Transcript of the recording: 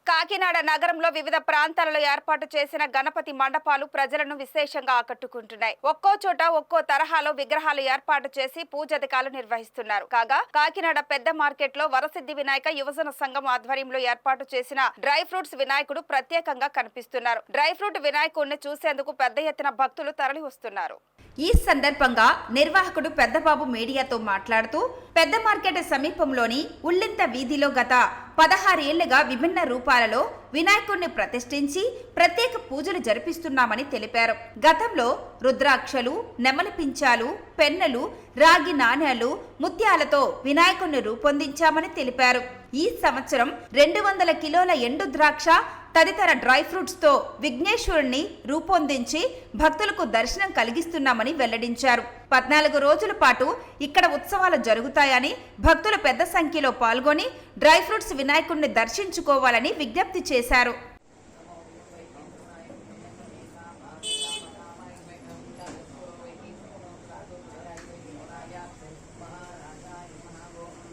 కాకినాడ నగరంలో వివిధ ప్రాంతాలలో ఏర్పాటు చేసిన గణపతి మండపాలు ప్రజలను విశేషంగా ఆకట్టుకుంటున్నాయి. ఒక్కో చోట ఒక్కో తరహాలో విగ్రహాలు ఏర్పాటు చేసి పూజాధికారులు నిర్వహిస్తున్నారు. కాగా కాకినాడ పెద్ద మార్కెట్ లో వరసిద్ధి వినాయక యువజన సంఘం ఆధ్వర్యంలో ఏర్పాటు చేసిన డ్రై ఫ్రూట్స్ వినాయకుడు ప్రత్యేకంగా కనిపిస్తున్నారు. డ్రై ఫ్రూట్ వినాయకుడిని చూసేందుకు పెద్ద ఎత్తున భక్తులు తరలి వస్తున్నారు. ఈ సందర్భంగా నిర్వాహకుడు పెద్దబాబు మీడియాతో మాట్లాడుతూ పెద్ద మార్కెట్ సమీపంలోని ఉల్లింత వీధిలో గత 16 ఏళ్లుగా విభిన్న రూపాలలో వినాయకుడిని ప్రతిష్ఠించి ప్రత్యేక పూజలు జరిపిస్తున్నామని తెలిపారు. గతంలో రుద్రాక్షలు, నెమలి పించాలు, పెన్నెలు, రాగి నాణేలు, ముత్యాలతో వినాయకుడిని రూపొందించామని తెలిపారు. ఈ సంవత్సరం 200 కిలోల ఎండు ద్రాక్ష తదితర డ్రై ఫ్రూట్స్ తో విఘ్నేశ్వరుణ్ణి రూపొందించి భక్తులకు దర్శనం కలిగిస్తున్నామని వెల్లడించారు. 14 రోజుల పాటు ఇక్కడ ఉత్సవాలు జరుగుతాయని భక్తులు పెద్ద సంఖ్యలో పాల్గొని డ్రై ఫ్రూట్స్ వినాయకుడిని దర్శించుకోవాలని విజ్ఞప్తి చేశారు.